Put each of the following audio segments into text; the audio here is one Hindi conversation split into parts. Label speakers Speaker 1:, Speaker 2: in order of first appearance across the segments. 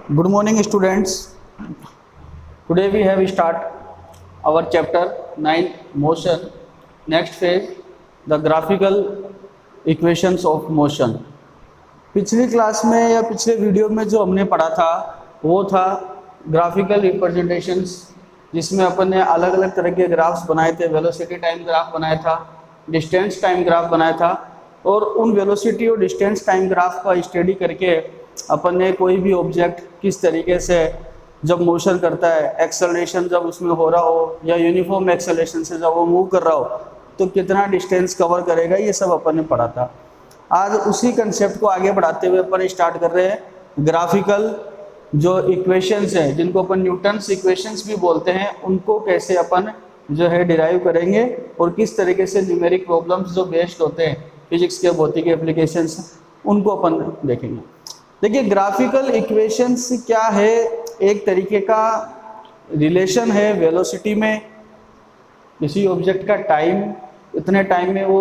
Speaker 1: Good morning, students. Today we have start our chapter 9 motion. Next phase, the graphical equations of motion. पिछली क्लास में या पिछले वीडियो में जो हमने पढ़ा था वो था ग्राफिकल रिप्रेजेंटेशंस, जिसमें अपन ने अलग अलग तरह के ग्राफ्स बनाए थे। वेलोसिटी टाइम ग्राफ बनाया था, डिस्टेंस टाइम ग्राफ बनाया था, और उन वेलोसिटी और डिस्टेंस टाइम ग्राफ का स्टडी करके अपन ने कोई भी ऑब्जेक्ट किस तरीके से जब मोशन करता है, एक्सेलरेशन जब उसमें हो रहा हो या यूनिफॉर्म एक्सेलरेशन से जब वो मूव कर रहा हो तो कितना डिस्टेंस कवर करेगा, ये सब अपन ने पढ़ा था। आज उसी कंसेप्ट को आगे बढ़ाते हुए अपन स्टार्ट कर रहे हैं ग्राफिकल जो इक्वेशंस हैं, जिनको अपन न्यूटन्स इक्वेशंस भी बोलते हैं, उनको कैसे अपन जो है डिराइव करेंगे और किस तरीके से न्यूमेरिक प्रॉब्लम्स जो बेस्ड होते हैं फिजिक्स के भौतिक एप्लीकेशंस, उनको अपन देखेंगे। देखिए, ग्राफिकल इक्वेशंस क्या है, एक तरीके का रिलेशन है वेलोसिटी में। किसी ऑब्जेक्ट का टाइम, इतने टाइम में वो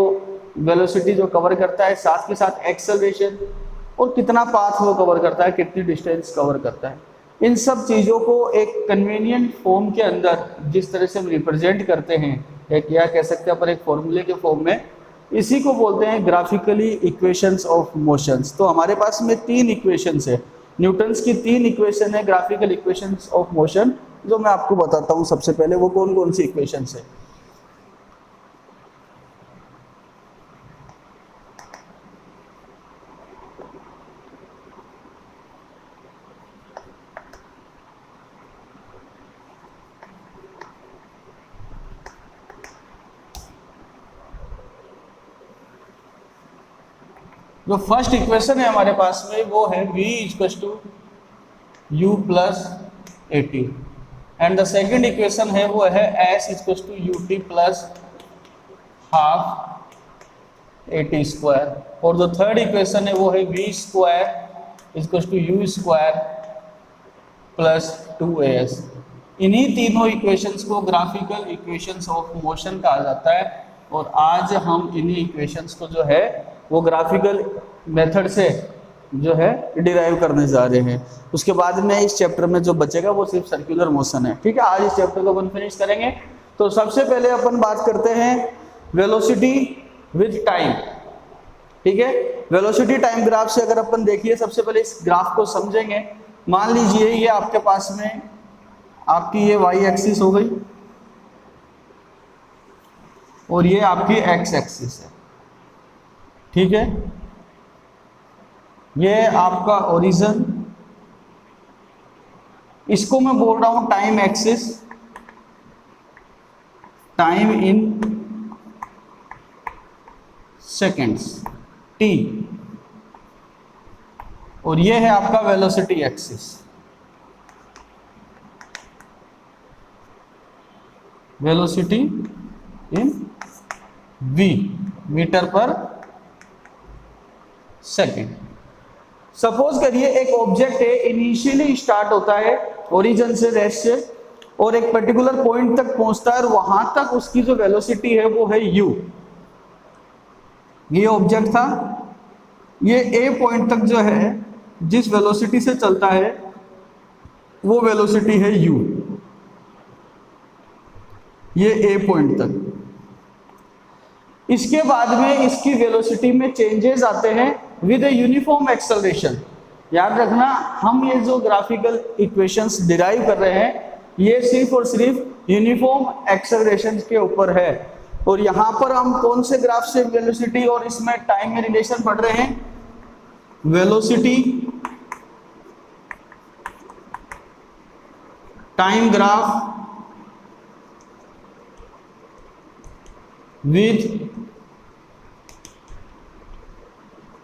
Speaker 1: वेलोसिटी जो कवर करता है, साथ के साथ एक्सेलरेशन और कितना पाथ वो कवर करता है, कितनी डिस्टेंस कवर करता है, इन सब चीज़ों को एक कन्वीनियंट फॉर्म के अंदर जिस तरह से हम रिप्रेजेंट करते हैं, एक क्या कह सकते हैं पर एक फॉर्मूले के फॉर्म में, इसी को बोलते हैं ग्राफिकली इक्वेशंस ऑफ मोशंस। तो हमारे पास में 3 इक्वेशंस है, न्यूटन्स की 3 इक्वेशन है ग्राफिकल इक्वेशंस ऑफ मोशन, जो मैं आपको बताता हूँ। सबसे पहले वो कौन कौन सी इक्वेशंस है। जो फर्स्ट इक्वेशन है हमारे पास में वो है v = u + at, and the second equation है वो है s = ut + ½ at², और जो थर्ड इक्वेशन है वो है v² = u² + 2as। इन्हीं तीनों इक्वेशंस को ग्राफिकल इक्वेशंस ऑफ मोशन कहा जाता है, और आज हम इन्हीं इक्वेशंस को जो है वो ग्राफिकल मेथड से जो है डिराइव करने जा रहे हैं। उसके बाद में इस चैप्टर में जो बचेगा वो सिर्फ सर्कुलर मोशन है। ठीक है, आज इस चैप्टर को अपन फिनिश करेंगे। तो सबसे पहले अपन बात करते हैं वेलोसिटी विद टाइम। ठीक है, वेलोसिटी टाइम ग्राफ से अगर अपन देखिए, सबसे पहले इस ग्राफ को समझेंगे। मान लीजिए ये आपके पास में आपकी ये वाई एक्सिस हो गई और ये आपकी एक्स एक्सिस है। ठीक है, ये आपका ओरिजिन, इसको मैं बोल रहा हूं time axis, time in seconds t, और ये है आपका velocity axis, velocity in v, metre per second. Suppose करिए एक ऑब्जेक्ट है, इनिशियली स्टार्ट होता है ओरिजिन से, रेस्ट से, और एक पर्टिकुलर पॉइंट तक पहुंचता है, और वहां तक उसकी जो वेलोसिटी है वो है u। ये ऑब्जेक्ट था, ये a पॉइंट तक जो है जिस वेलोसिटी से चलता है वो वेलोसिटी है u, ये a पॉइंट तक। इसके बाद में इसकी वेलोसिटी में चेंजेस आते हैं विद ए यूनिफॉर्म एक्सेलरेशन। याद रखना, हम ये जो ग्राफिकल इक्वेशंस डिराइव कर रहे हैं ये सिर्फ और सिर्फ यूनिफॉर्म एक्सेलरेशन के ऊपर है। और यहाँ पर हम कौन से ग्राफ से वेलोसिटी और इसमें टाइम में रिलेशन पढ़ रहे हैं, velocity time graph with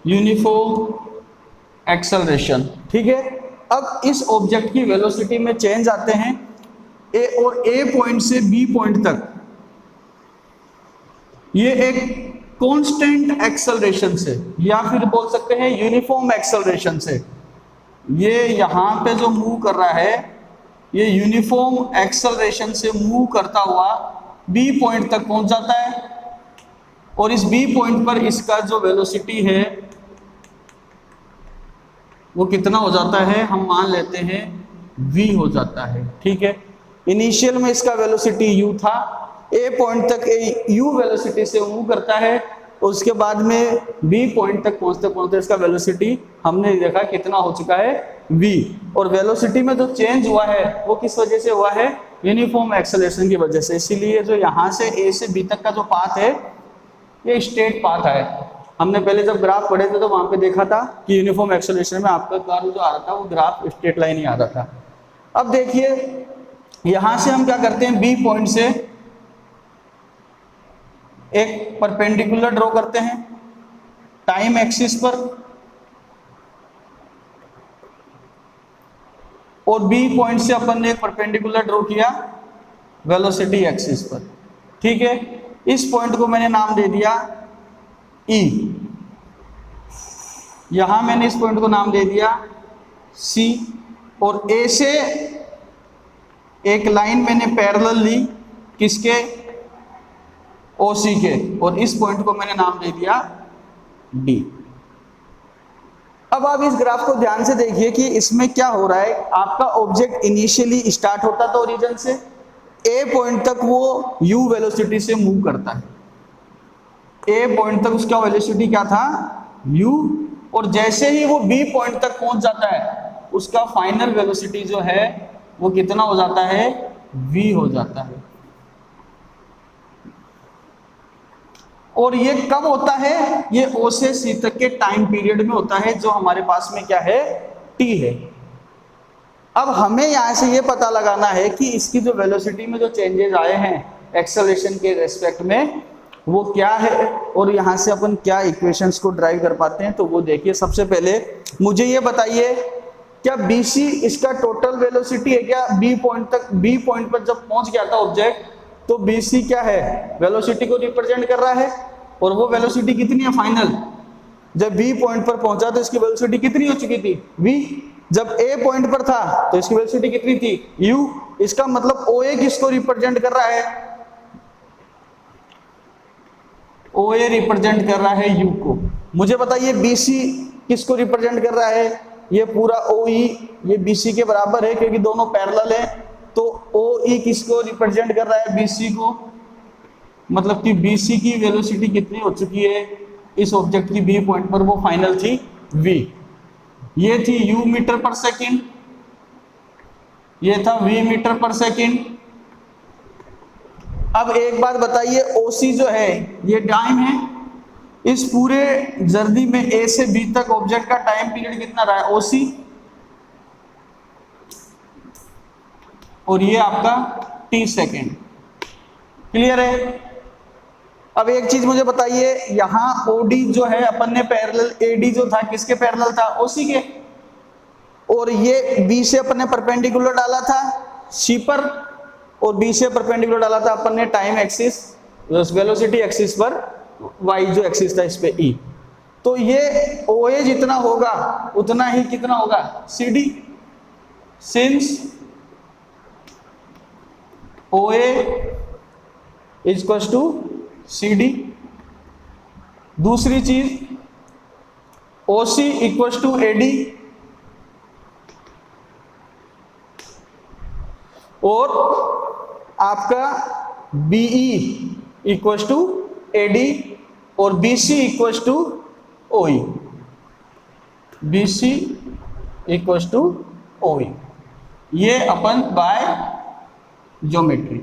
Speaker 1: uniform acceleration. ठीक है, अब इस ऑब्जेक्ट की वेलोसिटी में चेंज आते हैं ए, और ए पॉइंट से बी पॉइंट तक ये एक कांस्टेंट एक्सेलरेशन से, या फिर बोल सकते हैं यूनिफॉर्म एक्सेलरेशन से, ये यहां पे जो मूव कर रहा है ये यूनिफॉर्म एक्सेलरेशन से मूव करता हुआ बी पॉइंट तक पहुंच जाता है, और इस बी पॉइंट पर इसका जो वेलोसिटी है वो कितना हो जाता है, हम मान लेते हैं v हो जाता है। ठीक है, इनिशियल में इसका वेलोसिटी u था, a पॉइंट तक u वेलोसिटी से मूव करता है, उसके बाद में b पॉइंट तक पहुंचते पहुंचते इसका वेलोसिटी हमने देखा कितना हो चुका है v। और वेलोसिटी में जो चेंज हुआ है वो किस वजह से हुआ है, यूनिफॉर्म एक्सेलरेशन की वजह से। इसीलिए जो यहाँ से a से b तक का जो पाथ है ये स्ट्रेट पाथ है। हमने पहले जब ग्राफ पढ़े थे तो वहां पे देखा था कि यूनिफॉर्म एक्सेलरेशन में आपका कर्व जो आ रहा था वो ग्राफ स्ट्रेट लाइन ही आ रहा था। अब देखिए यहां से हम क्या करते हैं, बी पॉइंट से एक परपेंडिकुलर ड्रॉ करते हैं टाइम एक्सिस पर, और बी पॉइंट से अपन ने एक परपेंडिकुलर ड्रॉ किया वेलोसिटी एक्सिस पर। ठीक है, इस पॉइंट को मैंने नाम दे दिया E, यहां मैंने इस पॉइंट को नाम दे दिया C, और A से एक लाइन मैंने पैरेलल ली किसके, OC के, और इस पॉइंट को मैंने नाम दे दिया D। अब आप इस ग्राफ को ध्यान से देखिए कि इसमें क्या हो रहा है। आपका ऑब्जेक्ट इनिशियली स्टार्ट होता था ओरिजिन से, A पॉइंट तक वो u वेलोसिटी से मूव करता है, A पॉइंट तक उसका वेलोसिटी क्या था u, और जैसे ही वो B पॉइंट तक पहुंच जाता है उसका फाइनल वेलोसिटी जो है वो कितना हो जाता है, v हो जाता है। और ये कब होता है, ये O से C तक के टाइम पीरियड में होता है जो हमारे पास में क्या है, t है। अब हमें यहां से ये पता लगाना है कि इसकी जो वेलोसिटी में जो चेंजेस आए हैं एक्सेलरेशन के रेस्पेक्ट में वो क्या है, और यहाँ से अपन क्या इक्वेशंस को ड्राइव कर पाते हैं। तो वो देखिए, सबसे पहले मुझे ये बताइए क्या BC इसका टोटल वेलोसिटी है क्या, B पॉइंट तक, B पॉइंट पर जब पहुंच गया था ऑब्जेक्ट तो BC क्या है, वेलोसिटी को रिप्रेजेंट कर रहा है, और वो वेलोसिटी कितनी है फाइनल, जब B पॉइंट पर पहुंचा तो इसकी वेलोसिटी कितनी हो चुकी थी v, जब A पॉइंट पर था तो इसकी वेलोसिटी कितनी थी u। इसका मतलब OA किसको रिप्रेजेंट कर रहा है, OA रिप्रेजेंट कर रहा है u को। मुझे बताइए BC किसको रिप्रेजेंट कर रहा है, ये पूरा OE ये BC के बराबर है क्योंकि दोनों पैरेलल है, तो OE किसको रिप्रेजेंट कर रहा है, BC को। मतलब कि BC की वेलोसिटी कितनी हो चुकी है इस ऑब्जेक्ट की B पॉइंट पर, वो फाइनल थी v। ये थी u मीटर पर सेकेंड, ये था v मीटर पर सेकेंड। अब एक बात बताइए, OC जो है ये टाइम है, इस पूरे जर्नी में A से B तक ऑब्जेक्ट का टाइम पीरियड कितना रहा है, OC, और ये आपका t सेकेंड। क्लियर है। अब एक चीज मुझे बताइए, यहाँ OD जो है अपन ने पैरेलल, AD जो था किसके पैरेलल था, OC के, और ये B से अपन ने परपेंडिकुलर डाला था C पर, और B से परपेंडिकुलर डाला था अपन ने टाइम एक्सिस, वेलोसिटी एक्सिस पर, Y जो एक्सिस था इस पे E। तो ये OA जितना होगा उतना ही कितना होगा CD, since OA is equal to CD। दूसरी चीज OC इक्वल टू AD, और आपका BE इक्वल टू AD, और BC equal to OE, BC equal to OE। ये अपन बाय ज्योमेट्री।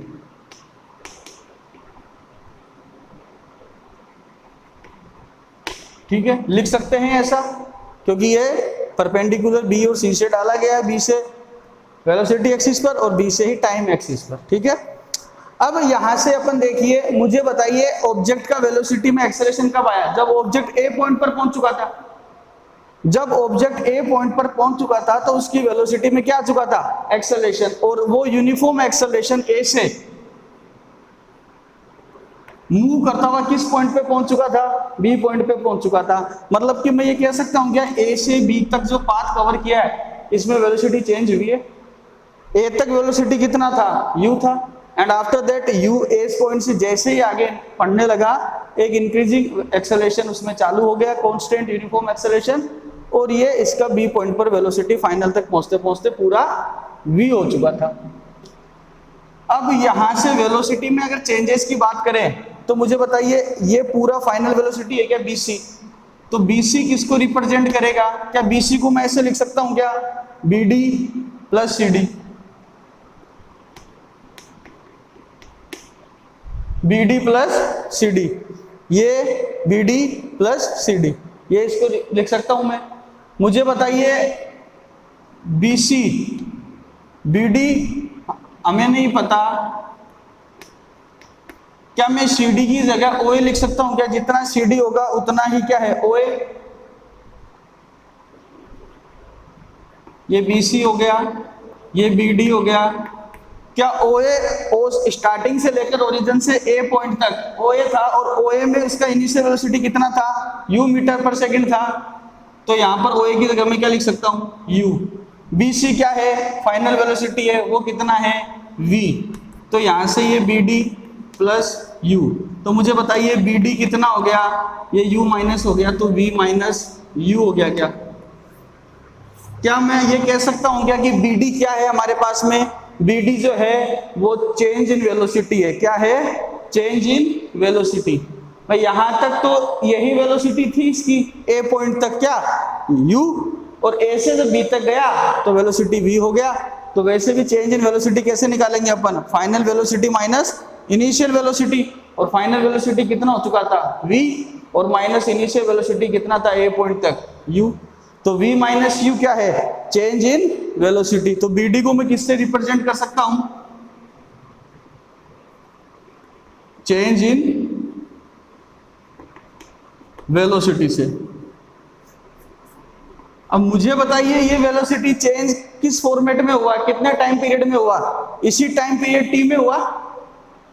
Speaker 1: ठीक है, लिख सकते हैं ऐसा, क्योंकि ये परपेंडिकुलर B और C से डाला गया है, B से वेलोसिटी एक्सिस पर और B से ही टाइम एक्सिस पर। ठीक है, अब यहां से अपन देखिए, मुझे बताइए ऑब्जेक्ट का वेलोसिटी में एक्सेलरेशन कब आया, जब ऑब्जेक्ट A पॉइंट पर पहुंच चुका था। जब ऑब्जेक्ट A पॉइंट पर पहुंच चुका था तो उसकी वेलोसिटी में क्या आ चुका था, एक्सेलरेशन, और वो यूनिफॉर्म एक्सेलरेशन A से मूव करता हुआ किस पॉइंट पे पहुंच चुका था, B पॉइंट पे पहुंच चुका था। मतलब कि मैं ये कह सकता हूं क्या, A से B तक जो पाथ कवर किया है इसमें वेलोसिटी चेंज हुई है। A तक वेलोसिटी कितना था, u था, and after that u A point से जैसे ही आगे बढ़ने लगा एक इंक्रीजिंग एक्सेलरेशन उसमें चालू हो गया, कांस्टेंट यूनिफॉर्म एक्सेलरेशन, और ये इसका बी पॉइंट पर वेलोसिटी फाइनल तक पहुंचते पहुंचते पूरा v हो चुका था। अब यहां से वेलोसिटी में अगर चेंजेस की बात करें तो मुझे बताइए ये पूरा फाइनल वेलोसिटी है क्या bc, तो bc किसको रिप्रेजेंट करेगा? क्या bc को मैं ऐसे लिख सकता हूं क्या, bd plus cd, bd plus cd, ये bd प्लस cd, ये इसको लिख सकता हूं मैं। मुझे बताइए bc bd हमें नहीं पता, क्या मैं CD की जगह OA लिख सकता हूं क्या? जितना CD होगा उतना ही क्या है OA, ये BC हो गया, ये BD हो गया। क्या OA स्टार्टिंग से लेकर ओरिजिन से A पॉइंट तक OA था और OA में इसका इनिशियल वेलोसिटी कितना था? U मीटर पर सेकंड था, तो यहां पर OA की जगह मैं क्या लिख सकता हूं U। BC क्या है? फाइनल वेलोसिटी है, वो कितना है V, तो यहां से ये BD प्लस U, तो मुझे बताइए BD कितना हो गया? ये U माइनस हो गया, तो V माइनस U हो गया। क्या मैं ये कह सकता हूं क्या कि BD क्या है हमारे पास में? BD जो है वो चेंज इन वेलोसिटी है। क्या है? Change in velocity. भाई यहां तक तो यही वेलोसिटी थी इसकी A पॉइंट तक, क्या U, और A से जब B तक गया तो वेलोसिटी V हो गया। तो वैसे भी चेंज इन वेलोसिटी कैसे निकालेंगे अपन? Final velocity minus initial velocity, और फाइनल वेलोसिटी कितना हो चुका था V, और माइनस इनिशियल वेलोसिटी कितना था A पॉइंट तक U, तो V माइनस U क्या है? Change in velocity. तो BD को मैं किससे रिप्रेजेंट कर सकता हूं? चेंज इन वेलोसिटी से। अब मुझे बताइए ये वेलोसिटी चेंज किस फॉर्मेट में हुआ, कितने टाइम पीरियड में हुआ? इसी टाइम पीरियड t में हुआ।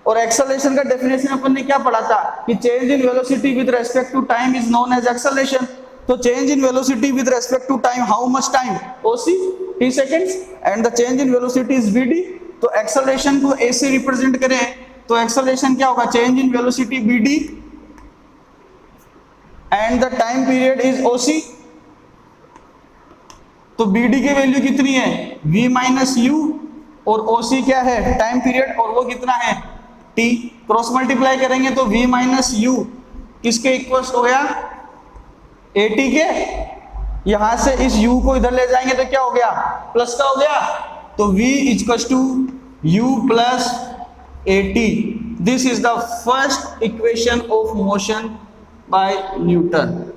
Speaker 1: और एक्सेलरेशन का डेफिनेशन अपन ने क्या पढ़ा था कि change in velocity with respect to time is known as acceleration. तो change in velocity with respect to time, how much time? OC, t seconds, and the change in velocity is BD। तो एक्सेलरेशन को A से रिप्रेजेंट करें तो एक्सेलरेशन क्या होगा? Change in velocity BD and the time period is OC। तो BD की वैल्यू कितनी है? V माइनस U, और OC क्या है? टाइम पीरियड, और वो कितना है? T। क्रॉस मल्टीप्लाई करेंगे तो V माइनस U किसके इक्वल हो गया? AT के। यहां से इस U को इधर ले जाएंगे तो क्या हो गया? प्लस का हो गया, तो V equal to U plus AT। This is the first equation of motion by Newton.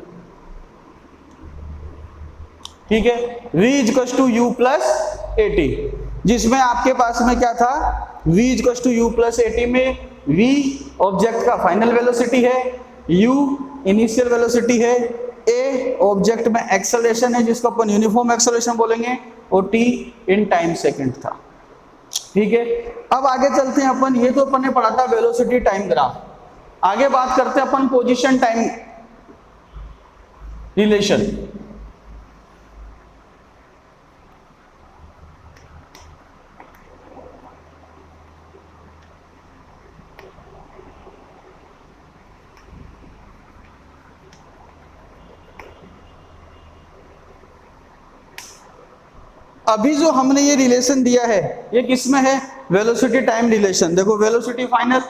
Speaker 1: ठीक है, V equal to U plus AT, जिसमें आपके पास में क्या था? V equal to U plus AT में V ऑब्जेक्ट का फाइनल वेलोसिटी है, U इनिशियल वेलोसिटी है, A ऑब्जेक्ट में एक्सेलरेशन है जिसको अपन यूनिफॉर्म एक्सेलरेशन बोलेंगे, और T इन टाइम सेकंड था। ठीक है, अब आगे चलते हैं अपन। ये तो अपन ने पढ़ा था वेलोसिटी टाइम ग्राफ। आगे बात करते हैं अपन पोजीशन टाइम रिलेशन। अभी जो हमने ये रिलेशन दिया है ये किसमें है? Velocity time relation. देखो, वेलोसिटी फाइनल,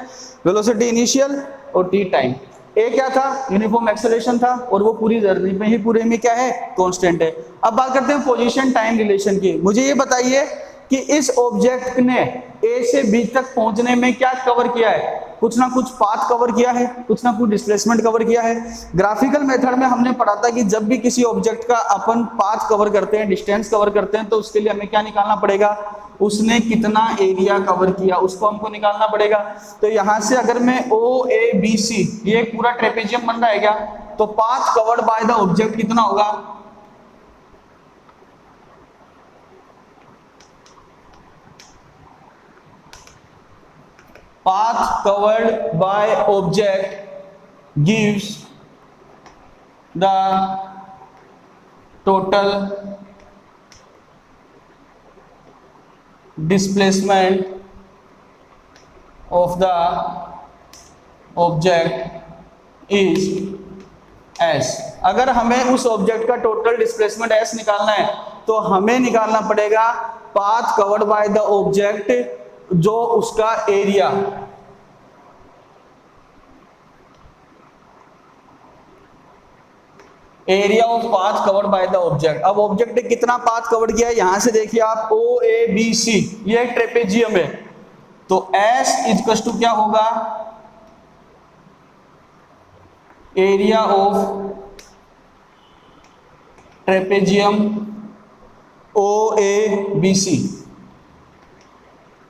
Speaker 1: वेलोसिटी इनिशियल और टी टाइम। ए क्या था? यूनिफॉर्म एक्सेलरेशन था, और वो पूरी जर्नी में ही पूरे में क्या है? कांस्टेंट है। अब बात करते हैं पोजीशन टाइम रिलेशन की। मुझे ये बताइए कि इस ऑब्जेक्ट ने ए से बी तक पहुंचने में क्या कवर किया है? कुछ ना कुछ पाथ कवर किया है, कुछ ना कुछ डिस्प्लेसमेंट कवर किया है। ग्राफिकल मेथड में हमने पढ़ा था कि जब भी किसी ऑब्जेक्ट का अपन पाथ कवर करते हैं, डिस्टेंस कवर करते हैं, तो उसके लिए हमें क्या निकालना पड़ेगा? उसने कितना एरिया कवर किया, उसको हमको निकालना पड़ेगा। तो यहां से अगर मैं OABC, ये पूरा ट्रेपेजियम बन रहा है क्या, तो path covered by the object कितना होगा? path covered by object gives the total displacement of the object is S. अगर हमें उस ऑब्जेक्ट का टोटल डिस्प्लेसमेंट s निकालना है तो हमें निकालना पड़ेगा path covered by the object, जो उसका area, area of path covered by the object. अब ऑब्जेक्ट ने कितना पाथ कवर्ड किया है, यहां से देखिए आप ओ ए बी सी, ये एक ट्रेपेजियम है, तो S इक्वल टू क्या होगा, area of trapezium O A B C,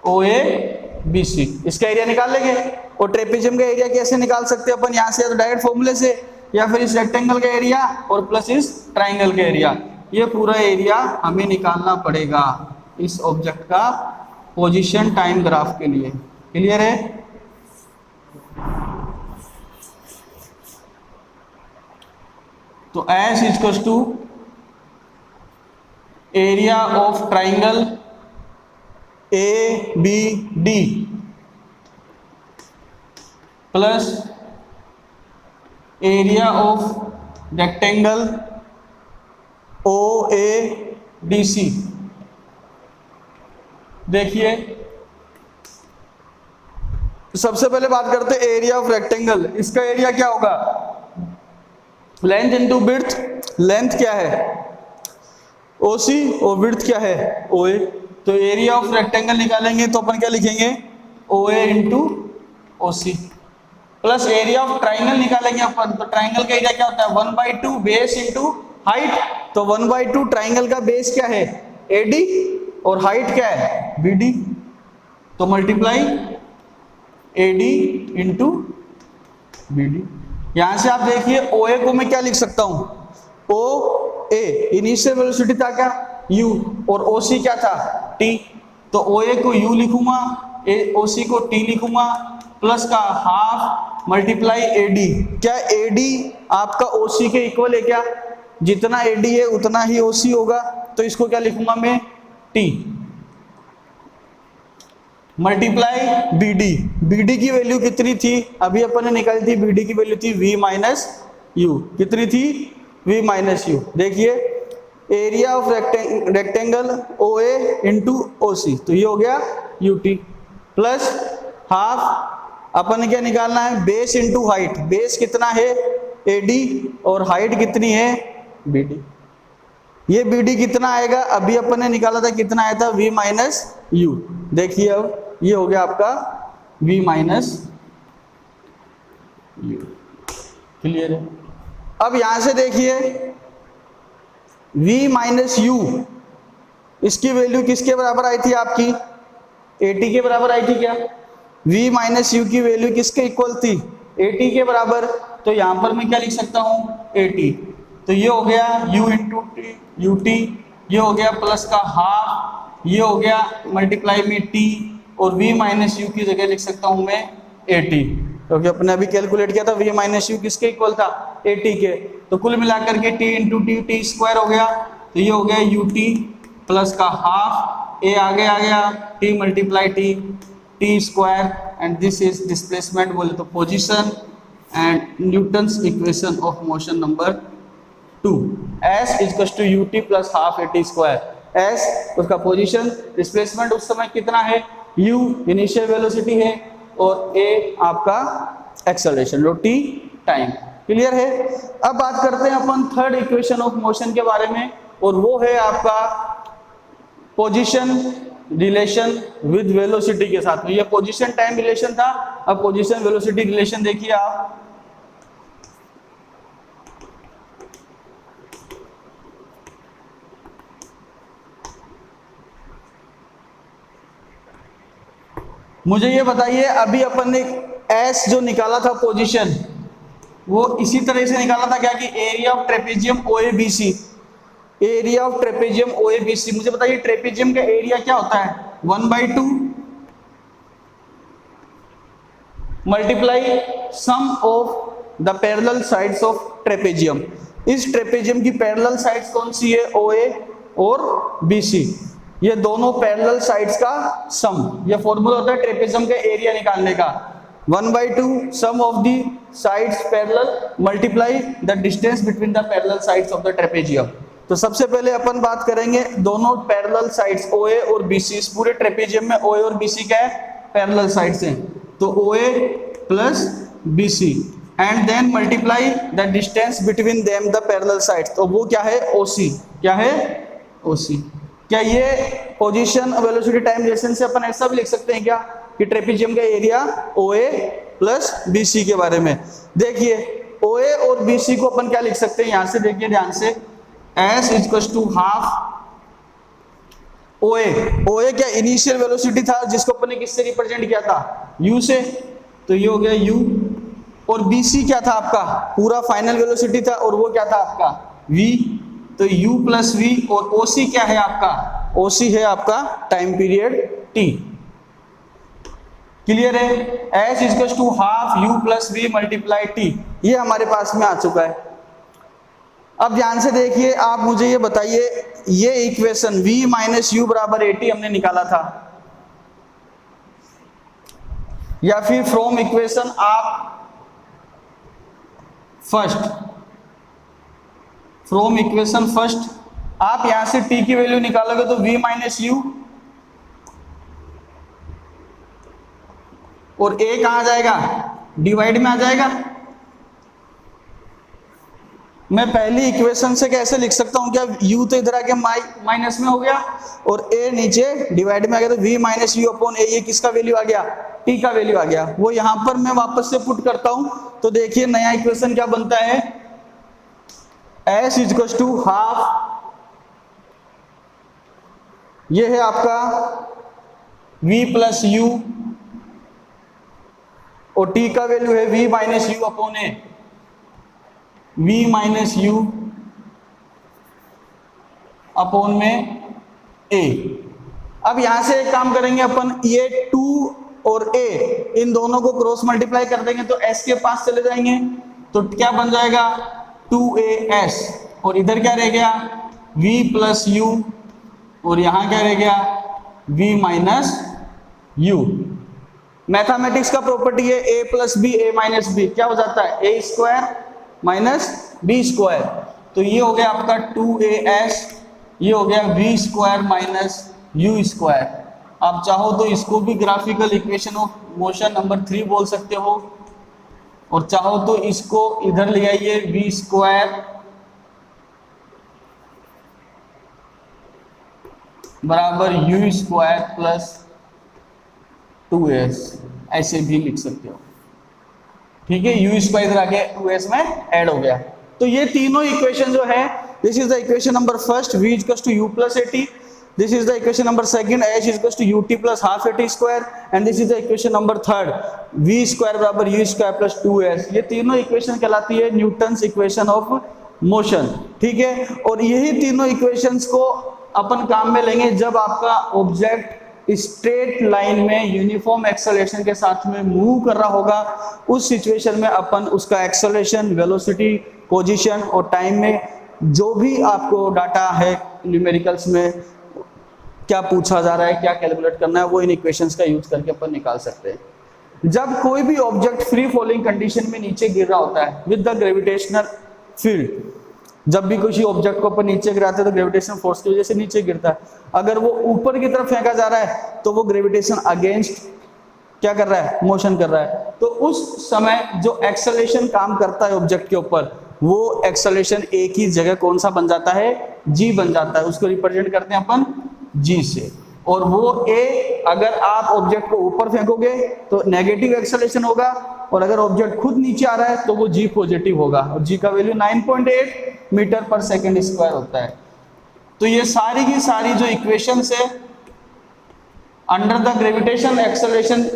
Speaker 1: O A B C, इसका एरिया निकाल लेंगे। और ट्रेपेजियम का एरिया कैसे निकाल सकते हैं अपन, यहां से, या तो डायरेक्ट फॉर्मूले से, या फिर इस रेक्टेंगल का एरिया और प्लस इस ट्राइंगल का एरिया, ये पूरा एरिया हमें निकालना पड़ेगा इस ऑब्जेक्ट का पोजीशन टाइम ग्राफ के लिए। क्लियर है? तो S equal to area of triangle A B D plus area of rectangle O A D C. देखिए सबसे पहले बात करते हैं एरिया ऑफ रेक्टेंगल। इसका एरिया क्या होगा, लेंथ इनटू विड्थ। लेंथ क्या है OC और विड्थ क्या है OA। तो एरिया ऑफ रेक्टेंगल निकालेंगे तो अपन क्या लिखेंगे, OA into OC, plus area of triangle निकालेंगे अपन, तो ट्राइंगल का एरिया क्या होता है 1/2 बेस इंटू हाइट। तो 1/2 ट्राइंगल का बेस क्या है AD और हाइट क्या है BD, तो मल्टीप्लाई AD इंटू BD। यहां से आप देखिए OA को मैं क्या लिख सकता हूं, OA इनिशियल वेलोसिटी था क्या U और OC क्या था T, तो OA को U लिखूंगा, OC को T लिखूंगा, प्लस का हाफ मल्टीप्लाई AD। क्या AD आपका OC के इक्वल है क्या, जितना AD है उतना ही OC होगा, तो इसको क्या लिखूंगा मैं T मल्टीप्लाई BD। BD की वैल्यू कितनी थी, अभी अपन ने निकाली थी, BD की वैल्यू थी V माइनस U। कितनी थी V माइनस U। देखिए area of rectangle OA into OC, तो ये हो गया UT प्लस हाफ अपन ने क्या निकालना है, बेस इंटू हाइट। बेस कितना है AD और हाइट कितनी है BD। ये BD कितना आएगा, अभी अपन ने निकाला था, कितना आया था V माइनस U। देखिए अब ये हो गया आपका V माइनस U। क्लियर है? अब यहां से देखिए V माइनस U, इसकी वैल्यू किसके बराबर आई थी आपकी, AT के बराबर आई थी क्या। V माइनस U की वैल्यू किसके इक्वल थी AT के बराबर, तो यहां पर मैं क्या लिख सकता हूं AT, तो ये हो गया U इंटू UT, ये हो गया प्लस का हाफ, ये हो गया मल्टीप्लाई में T, और V माइनस U की जगह लिख सकता हूं मैं AT, क्योंकि अपने अभी कैलकुलेट किया था V माइनस U किसके इक्वल था AT के, तो कुल मिलाकर के T इंटू T स्क्वायर हो गया, तो ये हो गया UT प्लस का हाफ, A आगे आ गया T multiply T square, and this is displacement, बोले तो position, and Newton's equation of motion number 2। S equal to UT plus half AT square. S उसका पोजीशन, डिस्प्लेसमेंट उस समय कितना है U इनिशियल वेलोसिटी है, और A आपका एक्सेलरेशन, जो T टाइम। क्लियर है? अब बात करते हैं अपन थर्ड इक्वेशन ऑफ मोशन के बारे में, और वो है आपका पोजीशन रिलेशन विद वेलोसिटी के साथ में। ये पोजीशन टाइम रिलेशन था, अब पोजीशन वेलोसिटी रिलेशन देखिए आप। मुझे ये बताइए, अभी अपन ने S जो निकाला था पोजीशन, वो इसी तरह से निकाला था क्या, कि area of trapezium OABC, area of trapezium OABC। मुझे बताइए ट्रेपेजियम का एरिया क्या होता है, 1/2 multiply sum of the parallel sides of trapezium. इस ट्रेपेजियम की पैरेलल साइड्स कौन सी है, OA और BC, ये दोनों पैरेलल साइड्स का सम। ये फॉर्मूला होता है ट्रेपेजियम का एरिया निकालने का, 1/2 sum of the sides parallel multiply the distance between the parallel sides of the trapezium। तो सबसे पहले अपन बात करेंगे दोनों पैरेलल साइड्स OA और BC। इस पूरे ट्रेपेजियम में OA और BC क्या है, पैरेलल साइड्स हैं, तो OA plus BC and then multiply the distance between them the parallel sides, तो वो क्या है OC। क्या है OC। क्या ये पोजीशन वेलोसिटी टाइम रिलेशन से अपन ऐसा भी लिख सकते हैं क्या कि ट्रेपेजियम का एरिया OA प्लस BC के बारे में। देखिए OA और BC को अपन क्या लिख सकते हैं, यहां से देखिए ध्यान से, S equals to half OA। OA क्या इनिशियल वेलोसिटी था जिसको अपन ने किससे रिप्रेजेंट किया था, U से, तो ये हो गया U। और BC क्या था आपका, पूरा फाइनल वेलोसिटी था और वो क्या था आपका V, तो U प्लस V। और OC क्या है आपका, OC है आपका टाइम पीरियड T। क्लियर है, S equals to half U plus V multiply T, ये हमारे पास में आ चुका है। अब ध्यान से देखिए, आप मुझे ये बताइए, ये इक्वेशन V माइनस यू बराबर 80 हमने निकाला था, या फिर फ्रॉम इक्वेशन आप फर्स्ट, फ्रॉम इक्वेशन फर्स्ट आप यहां से t की वैल्यू निकालोगे तो V माइनस यू और a कहां जाएगा, डिवाइड में आ जाएगा। मैं पहली इक्वेशन से कैसे लिख सकता हूं, क्या u तो इधर आके माइनस में हो गया और a नीचे डिवाइड में आ गया, तो v minus you upon a, ये किसका वैल्यू आ गया, t का वैल्यू आ गया। वो यहां पर मैं वापस से पुट करता हूं, तो देखिए नया इक्वेशन क्या बनता है, s इक्वल टू हाफ, ये है आपका v प्लस यू और t का वैल्यू है v minus you upon a, v minus you upon में a। अब यहां से एक काम करेंगे अपन, ये 2 और a इन दोनों को क्रॉस मल्टीप्लाई कर देंगे तो s के पास चले जाएंगे, तो क्या बन जाएगा 2as, और इधर क्या रह गया v प्लस यू और यहां क्या रह गया v माइनस यू। मैथमेटिक्स का प्रॉपर्टी है a plus B a minus B, क्या हो जाता है a square minus B square, तो ये हो गया आपका 2as, ये हो गया v square minus you square. आप चाहो तो इसको भी graphical equation of motion number 3 बोल सकते हो, और चाहो तो इसको इधर ले आइए v स्क्वायर बराबर यू स्क्वायर प्लस 2s, ऐसे भी लिख सकते हो। ठीक है, यू स्क्वायर इधर आके 2s में ऐड हो गया। तो ये तीनों इक्वेशन जो है, this is the equation number first, v equals to u plus 80, this is the equation number second, h equals to ut plus half 80 square, and this is the equation number third, v square बराबर u स्क्वायर प्लस 2s। ये तीनों इक्वेशन कहलाती है न्यूटन्स इक्वेशन ऑफ मोशन। ठीक है, और यही तीनों इक्वेशंस को अपन काम में लेंगे जब आपका ऑब्जेक्ट स्ट्रेट लाइन में यूनिफॉर्म एक्सेलरेशन के साथ में मूव कर रहा होगा। उस सिचुएशन में अपन उसका एक्सेलरेशन, वेलोसिटी, पोजीशन और टाइम में जो भी आपको डाटा है न्यूमेरिकल्स में क्या पूछा जा रहा है, क्या कैलकुलेट करना है, वो इन इक्वेशंस का यूज करके अपन निकाल सकते हैं। जब कोई भी ऑब्जेक्ट फ्री फॉलिंग कंडीशन में नीचे गिर रहा होता है विद द ग्रेविटेशनल फील्ड, जब भी किसी ऑब्जेक्ट को अपन नीचे गिराते हैं तो ग्रेविटेशनल फोर्स की वजह से नीचे गिरता है। अगर वो ऊपर की तरफ फेंका जा रहा है तो वो ग्रेविटेशन अगेंस्ट क्या कर रहा है, मोशन कर रहा है। तो उस समय जो एक्सेलरेशन काम करता है ऑब्जेक्ट के ऊपर, वो एक्सेलरेशन एक ही जगह कौन सा बन जाता है, g बन जाता है। उसको रिप्रेजेंट करते हैं अपन g से, और वो a अगर आप ऑब्जेक्ट को ऊपर फेंकोगे तो नेगेटिव एक्सेलरेशन होगा, और अगर ऑब्जेक्ट खुद नीचे आ रहा है तो वो g पॉजिटिव होगा, और g का वैल्यू 9.8 मीटर पर सेकंड स्क्वायर होता है। तो ये सारी की सारी जो इक्वेशंस है अंडर द ग्रेविटेशन एक्सेलरेशन,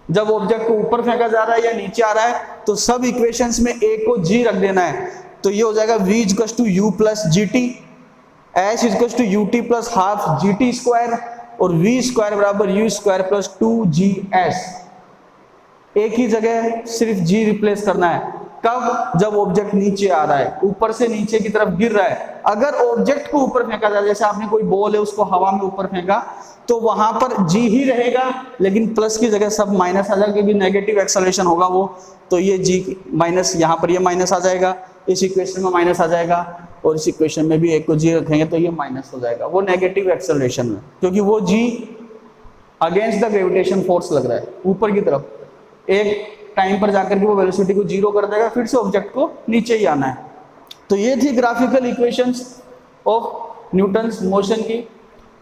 Speaker 1: जब ऑब्जेक्ट को ऊपर फेंका जा रहा है या नीचे आ रहा है, तो सब इक्वेशंस में a को g रख देना है। तो ये हो जाएगा v equals to u plus gt, h equals to ut plus half gt square, और v स्क्वायर बराबर u स्क्वायर प्लस 2gs। एक ही जगह सिर्फ g रिप्लेस करना है। कब, जब ऑब्जेक्ट नीचे आ रहा है, ऊपर से नीचे की तरफ गिर रहा है। अगर ऑब्जेक्ट को ऊपर फेंका जाए, जैसे आपने कोई बॉल है उसको हवा में ऊपर फेंका, तो वहां पर जी ही रहेगा, लेकिन प्लस की जगह सब माइनस आ जाएगा क्योंकि नेगेटिव एक्सेलरेशन होगा वो। तो ये जी माइनस, यहाँ पर ये माइनस आ जाएगा, इस इक्वेशन में माइनस आ जाएगा, और इस इक्वेशन में भी एक को जी रखेंगे तो ये माइनस हो जाएगा, वो नेगेटिव एक्सेलरेशन में, क्योंकि वो जी अगेंस्ट द ग्रेविटेशन फोर्स लग रहा है ऊपर की तरफ। एक टाइम पर जाकर के वो वेलोसिटी को जीरो कर देगा, फिर से ऑब्जेक्ट को नीचे ही आना है। तो ये थी graphical equations of Newton's motion की।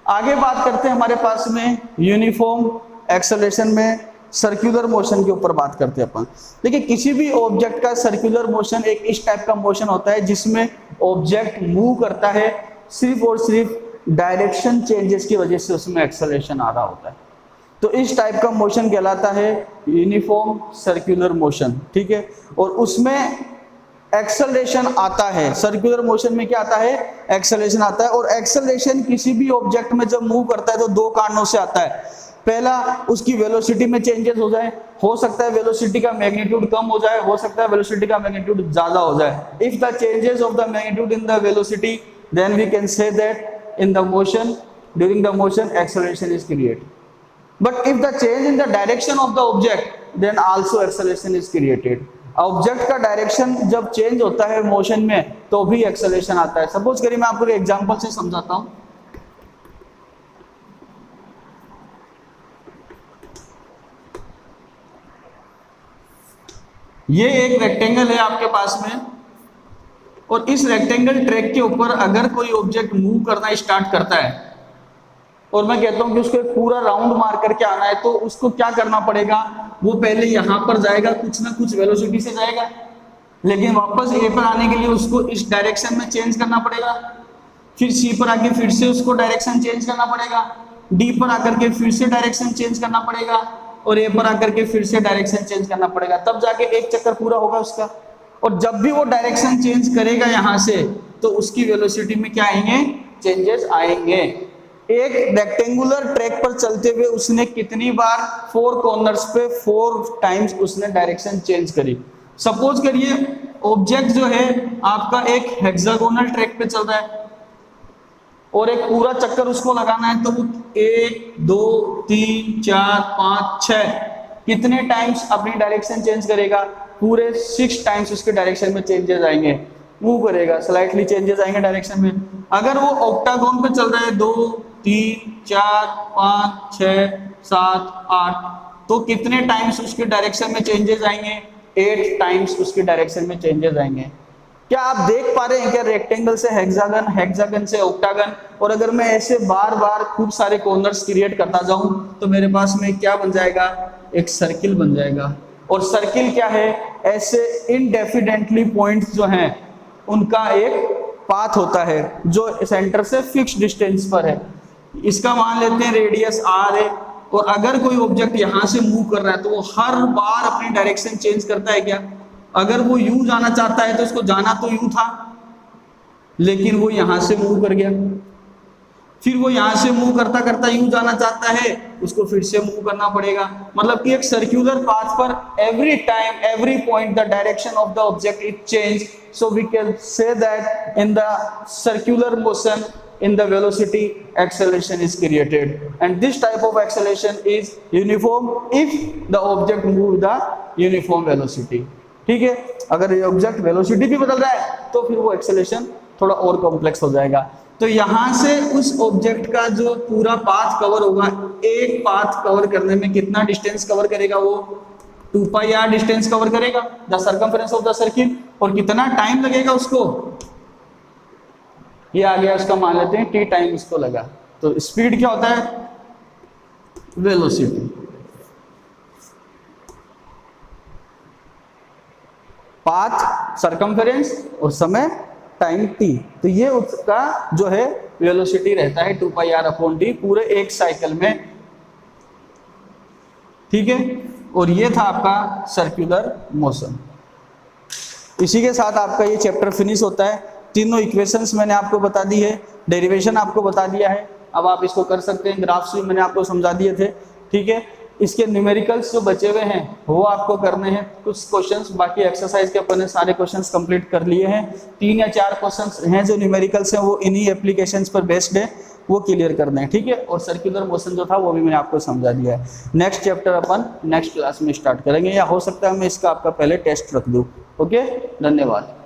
Speaker 1: आगे बात करते हैं हमारे पास में यूनिफॉर्म एक्सेलरेशन में सर्कुलर मोशन के ऊपर बात करते हैं अपन। देखिए किसी भी ऑब्जेक्ट का सर्कुलर मोशन एक इस टाइप का मोशन होता है जिसमें ऑब्जेक्ट मूव करता है, सिर्फ और सिर्फ डायरेक्शन चेंजेस की वजह से उसमें एक्सेलरेशन आ रहा होता है। तो इस टाइप का मोशन कहलाता है यूनिफॉर्म सर्कुलर मोशन, ठीक है। और उसमें एक्सेलरेशन आता है, सर्कुलर मोशन में क्या आता है, एक्सेलरेशन आता है। और एक्सेलरेशन किसी भी ऑब्जेक्ट में जब मूव करता है तो दो कारणों से आता है। पहला, उसकी वेलोसिटी में चेंजेस हो जाए, हो सकता है वेलोसिटी का मैग्नीट्यूड कम हो जाए, हो सकता है वेलोसिटी का मैग्नीट्यूड ज्यादा हो जाए। If the changes of the magnitude in the velocity, then we can say that in the motion, during the motion acceleration is created. But if the change in the direction of the object, then also acceleration is created. Object का डायरेक्शन जब चेंज होता है मोशन में तो भी एक्सेलरेशन आता है। सपोज करिए मैं आपको एक एग्जांपल से समझाता हूं। ये एक रेक्टेंगल है आपके पास में, और इस रेक्टेंगल ट्रैक के ऊपर अगर कोई ऑब्जेक्ट मूव करना स्टार्ट करता है और मैं कहता हूं कि उसको एक पूरा राउंड मार करके आना है, तो उसको क्या करना पड़ेगा, वो पहले यहां पर जाएगा, कुछ ना कुछ वेलोसिटी से जाएगा, लेकिन वापस ए पर आने के लिए उसको इस डायरेक्शन में चेंज करना पड़ेगा, फिर सी पर आके फिर से उसको डायरेक्शन चेंज करना पड़ेगा, डी पर आकर के फिर से डायरेक्शन चेंज करना पड़ेगा, और ए पर आकर के फिर से डायरेक्शन चेंज करना पड़ेगा, तब जाके एक चक्कर पूरा होगा उसका। और जब भी वो डायरेक्शन चेंज करेगा यहां से, तो उसकी वेलोसिटी में क्या आएंगे, चेंजेस आएंगे। एक रेक्टेंगुलर ट्रैक पर चलते हुए उसने कितनी बार 4 कॉर्नर्स पे 4 टाइम्स उसने डायरेक्शन चेंज करी। सपोज करिए ऑब्जेक्ट जो है आपका एक हेक्सागोनल ट्रैक पे चल रहा है और एक पूरा चक्कर उसको लगाना है, तो वो 1 2 3 4 5 6 कितने टाइम्स अपनी डायरेक्शन चेंज करेगा, पूरे 6 टाइम्स उसके डायरेक्शन में चेंजेस आएंगे, मूव करेगा, स्लाइटली चेंजेस आएंगे डायरेक्शन में। अगर वो ऑक्टागोन पे चल रहा है 2 3 4 5 6 7 8, तो कितने टाइम्स उसके डायरेक्शन में चेंजेस आएंगे, 8 टाइम्स उसके डायरेक्शन में चेंजेस आएंगे। क्या आप देख पा रहे हैं क्या, रेक्टेंगल से हेक्सागन, हेक्सागन से ऑक्टागन, और अगर मैं ऐसे बार बार खूब सारे कॉर्नर्स क्रिएट करता जाऊं तो मेरे पास में क्या बन जाएगा, एक सर्किल बन जाएगा। और सर्किल क्या है, ऐसे इनडेफिनेटली पॉइंट्स जो हैं उनका एक पाथ होता है जो सेंटर से फिक्स डिस्टेंस पर है। इसका मान लेते हैं रेडियस r है, और अगर कोई ऑब्जेक्ट यहां से मूव कर रहा है तो वो हर बार अपनी डायरेक्शन चेंज करता है क्या, अगर वो यूं जाना चाहता है तो उसको जाना तो यूं था, लेकिन वो यहां से मूव कर गया, फिर वो यहां से मूव करता करता यूं जाना चाहता है, उसको फिर से मूव करना पड़ेगा। मतलब कि एक सर्कुलर पाथ पर every time every point the direction of the object is change, so we can say that in the circular motion in the velocity acceleration is created, and this type of acceleration is uniform if the object move the uniform velocity। ठीक है, अगर ये ऑब्जेक्ट वेलोसिटी भी बदल रहा है तो फिर वो एक्सेलरेशन थोड़ा और कॉम्प्लेक्स हो जाएगा। तो यहां से उस ऑब्जेक्ट का जो पूरा पाथ कवर होगा, एक पाथ कवर करने में कितना डिस्टेंस कवर करेगा, वो 2 पाई r डिस्टेंस कवर करेगा, the circumference of the circle. और कितना टाइम लगेगा उसको, ये आ गया उसका, मान लेते हैं t टाइम इसको लगा। तो स्पीड क्या होता है, वेलोसिटी, पाथ सर्कमफेरेंस और समय टाइम t। तो ये उसका जो है वेलोसिटी रहता है 2 पाई r अपॉन t पूरे एक साइकिल में। ठीक है, और ये था आपका सर्कुलर मोशन। इसी के साथ आपका ये चैप्टर फिनिश होता है। तीनों इक्वेशंस मैंने आपको बता दी है, डेरिवेशन आपको बता दिया है, अब आप इसको कर सकते हैं। ग्राफ्स भी मैंने आपको समझा दिए थे। ठीक है, इसके न्यूमेरिकल्स जो बचे हुए हैं वो आपको करने हैं कुछ क्वेश्चंस, बाकी एक्सरसाइज के अपन ने सारे क्वेश्चंस कंप्लीट कर लिए हैं। 3 या 4 क्वेश्चंस हैं जो न्यूमेरिकल्स हैं, वो इन्हीं एप्लीकेशंस पर बेस्ड है। वो क्लियर करना है, ठीक है। और सर्कुलर मोशन जो था वो भी मैंने आपको समझा दिया है। नेक्स्ट चैप्टर अपन नेक्स्ट क्लास में स्टार्ट करेंगे, या हो सकता है मैं इसका आपका पहले टेस्ट रख दूँ। ओके, धन्यवाद।